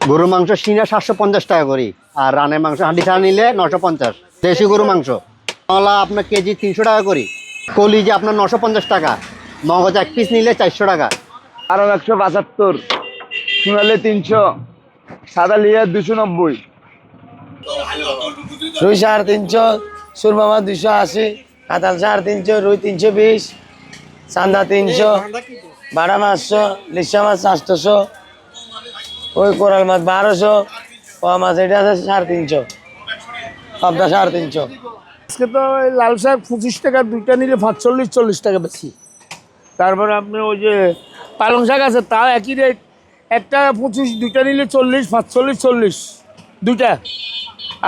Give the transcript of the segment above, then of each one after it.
গরুর মাংস সিনা 750 টাকা করি, আর রানের মাংস হাঁড়ি ছাড়া নিলে 950। দেশি গরু মাংস কলা আপনার কেজি 300 টাকা করি, কলিজা আপনার 950 টাকা, মগজ 1 পিস নিলে 400 টাকা। আরো 175, সোনালি 300, সাদা লিয়ার 290, রুই 350, সুরমামা 280, কাতাল 350, রুই 320, চান্দা 300, বাড়া 500, লিসা মাছ 800, ওই কোরাল মাছ 1200, পোয়া মাছ এটা আছে 350, পাবদা 350। আজকে তো ওই লাল শাক 25 টাকা, দুইটা নিলে 45-40 টাকা বেশি। তারপরে আপনি ওই যে পালং শাক আছে তাও একই রেট, একটা 25, দুইটা নিলে 40, 45-40 দুইটা।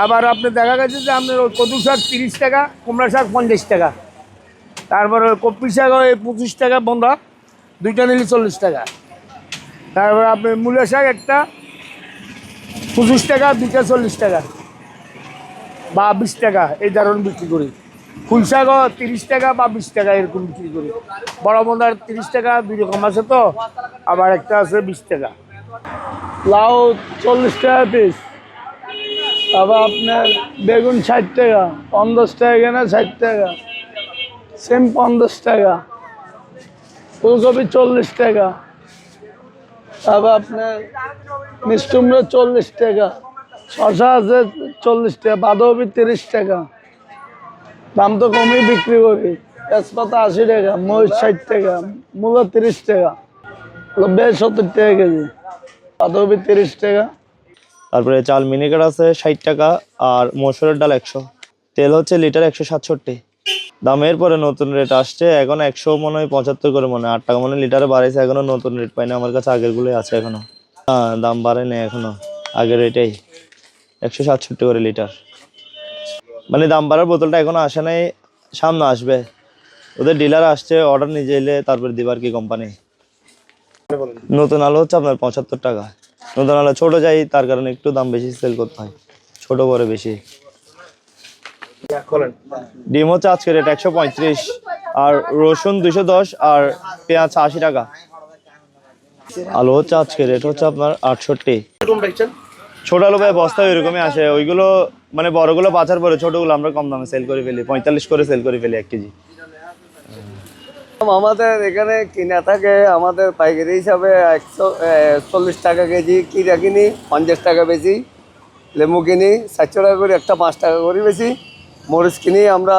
আবার আপনি দেখা গেছে যে আপনার ওই কদু শাক 30 টাকা, কুমড়া শাক 50 টাকা, তারপরে ওই কপি শাক ওই 25 টাকা বন্ধা, দুইটা নিলে 40 টাকা। তারপরে আপনি মূলা শাক একটা 25 টাকা, দুইটা 40 টাকা বা 20 টাকা, এই ধরনের বিক্রি করি। ফুল শাকও 30 টাকা বা 20 টাকা এরকম বিক্রি করি। বড় বন্ধার 30 টাকা, দুই রকম আছে তো, আবার একটা আছে 20 টাকা। লাউ 40 টাকা পিস, তারপর আপনার বেগুন 60 টাকা, 50 টাকা কেনা 60 টাকা, সেম 50 টাকা, ফুলকপি 40 টাকা, তারপর আপনার মিষ্টি কুমড়ো 40 টাকা, শসা আছে 40 টাকা, বাঁধাকপি 30 টাকা, দাম তো কমই বিক্রি করি। তেজপাতা 80 টাকা, মরিচ 60 টাকা, মূলা 30 টাকা, বেশ 70 টাকা কেজি, বাঁধাকপি 30 টাকা। তারপরে চাল মিনিকেট আছে 60 টাকা, আর মসুরের ডাল 100। তেল হচ্ছে লিটার 167। দামের পরে নতুন রেট আসছে, এখন 100 মনে হয় 75 করে, মনে হয় 8 টাকা মনে হয় লিটারে বাড়াইছে। এখনো নতুন রেট পাইনি আমার কাছে, আগের গুলোই আছে এখনো। হ্যাঁ, দাম বাড়ে নেই এখনো, আগের রেটেই 167 করে লিটার। মানে দাম বাড়ার বোতলটা এখনো আসে নাই, সামনে আসবে। ওদের ডিলার আসছে, অর্ডার নিজে এলে তারপরে দিবার কি কোম্পানি। নতুন আলু হচ্ছে আপনার 75 টাকা। নতুন আলু ছোট যাই, তার কারণে একটু দাম বেশি সেল করতে হয়, ছোট বড় বেশি। ডিম হচ্ছে আজকে রেট 135, আর রসুন 210, আর পেঁয়াজ 80 টাকা। আলু হচ্ছে আজকে রেট হচ্ছে আপনার 68। ছোট আলু ভাই বস্তা এরকমই আসে, ওইগুলো মানে বড়গুলো বাছার পরে ছোটগুলো আমরা কম দামে সেল করে ফেলি, 45 করে সেল করে ফেলি 1 কেজি। আমাদের এখানে কিনা থাকে, আমাদের পাইকারি হিসাবে 140 টাকা কেজি, কিনা কিনি 50 টাকা বেশি, লেবু কিনি 400 টাকা করে, একটা 5 টাকা করে বেশি, মরিচ কিনি আমরা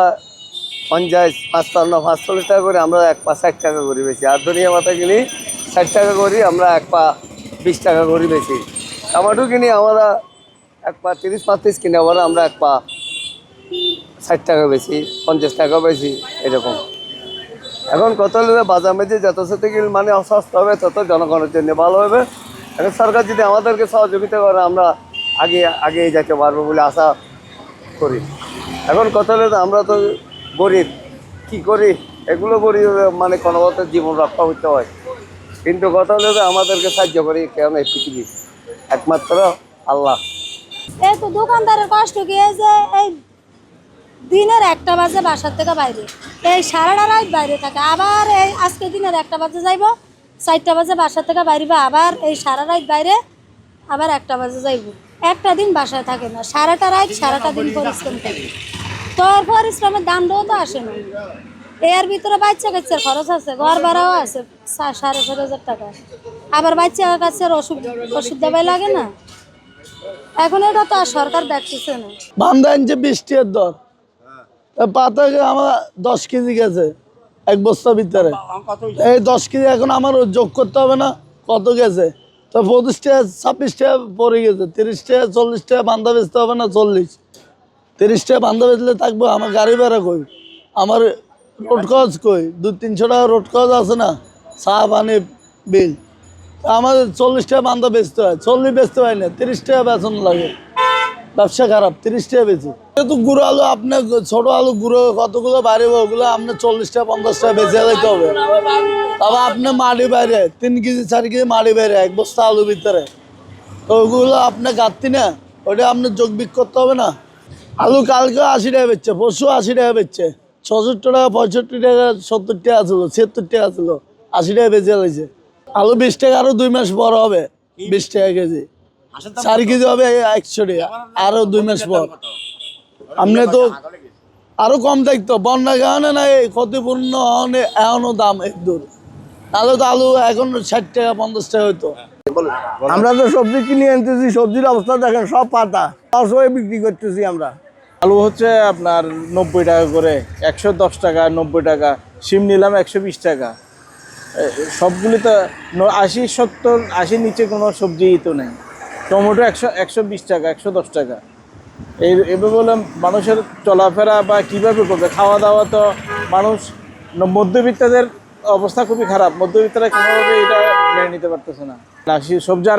50, 55, 45 টাকা করে, আমরা 1 পা 60 টাকা করে বেশি। আর ধনিয়া পাতা কিনি 60 টাকা করি, আমরা 1 পা 20 টাকা করে বেশি। টমেটো কিনি আমরা 1 পা 30-35 কিনে, আবার আমরা 1 পা 60 টাকা বেশি, 50 টাকা বেশি, এরকম। এখন কত হলে বাজার মেঝে যত সাথে মানে সস্তা হবে, তত জনগণের জন্য ভালো হবে। এখন সরকার যদি আমাদেরকে সহযোগিতা করে, আমরা আগে যেতে পারবো বলে আশা করি। এখন কত হলে আমরা তো গরিব, কি করি এগুলো করি, মানে কোনো মতো জীবন রক্ষা করতে হয়। কিন্তু কথা হলে আমাদেরকে সাহায্য করি কেন এই পৃথিবী, একমাত্র আল্লাহ। এই তো দোকানদারের কষ্ট কি, এই যে এই দিনের 1টা বাজে বাসার থেকে বাইরে, এই সারাটা রাত বাইরে থাকে, আবার এই আজকে দিনের 1টা বাজে যাইব, 4টা বাজে বাসার থেকে বাইরে, আবার এই সারা রাত বাইরে, আবার 1টা বাজে যাইব। একটা দিন বাসায় থাকে না, সারাটা রাত সারাটা দিন পরিশ্রম থাকে। তোর পরিশ্রমের দামটাও তো আসে না। এর ভিতরে বাচ্চা কাচ্চার খরচ আছে, ঘর ভাড়াও আছে 4,500 টাকা, আবার বাচ্চা কাচ্চার ওষুধ দেওয়াই লাগে না। এখন এটা তো আর সরকার দেখতেছে না। বান্দা আনছে 20 টাকার দর, পাতা আমার 10 কেজি গেছে 1 বস্তার ভিতরে। এই 10 কেজি এখন আমার যোগ করতে হবে না, কত গেছে তো 25 টাকা 26 টাকা পড়ে গেছে। 30 টাকা 40 টাকা বান্ধা বেচতে হবে না, 40-30 টাকা বান্ধা বেচলে থাকবো। আমার গাড়ি ভাড়া কই, আমার রোড খরচ কই, 200-300 টাকা রোড খরচ আছে না, চা পানি বিল। আমাদের 40 টাকা বান্ধা বেচতে হয়, 40 বেচতে হয় না, 30 টাকা বেতন লাগে। ব্যবসা খারাপ, 30 টাকা বেশি। যেহেতু গুঁড়ো আলু, আপনার ছোট আলু গুঁড়ো কতগুলো বাইরে, ওগুলো আপনার 40 টাকা 50 টাকা বেঁচে যেতে হবে। তারপর আপনার মাটি বাইরে 3 কেজি 4 কেজি মাটি বাইরে 1 বস্তা আলু ভিতরে, তো ওগুলো আপনার ঘাটতি না, ওটা আপনার যোগ বিক করতে হবে না। আলু কালকে 80 টাকা বেচছে, পরশু 80 টাকা বেচছে, 76 টাকা 65 টাকা 70 টাকা ছিল, 76 টাকা ছিল, 80 টাকা বেঁচে গেছে। আলু 20 টাকা, আরো 2 মাস বড় হবে 20 টাকা কেজি। 4 কেজি হবে 100 টাকা, আরো 2 মাস পর। আপনি তো আরো কম থাকতো, বন্যা কারণে না এই ক্ষতিপূর্ণ এখনো দাম এক দূর, তাহলে তো আলু এখন 60 টাকা 50 টাকা হইতো। আমরা তো সবজি কিনে আনতেছি, সবজির অবস্থা দেখেন সব পাতা, লস হয়ে বিক্রি করতেছি আমরা। আলু হচ্ছে আপনার 90 টাকা করে, 110 টাকা, 90 টাকা। শিম নিলাম 120 টাকা। সবগুলি তো 80, 70, 80 নিচে কোনো সবজিই তো নেই। টমেটো 120 টাকা, 110 টাকা। এভাবে বলে মানুষের চলাফেরা বা কীভাবে করবে, খাওয়া দাওয়া তো মানুষ মধ্যবিত্তদের অবস্থা খুবই খারাপ। মধ্যবিত্তরা কোনোভাবে এটা মেনে নিতে পারতেছে না। সবজি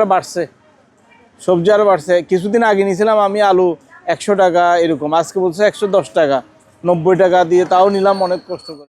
আরও বাড়ছে। কিছুদিন আগে নিয়েছিলাম আমি আলু 100 টাকা এরকম, আজকে বলছে 110 টাকা, 90 টাকা দিয়ে তাও নিলাম অনেক কষ্ট করে।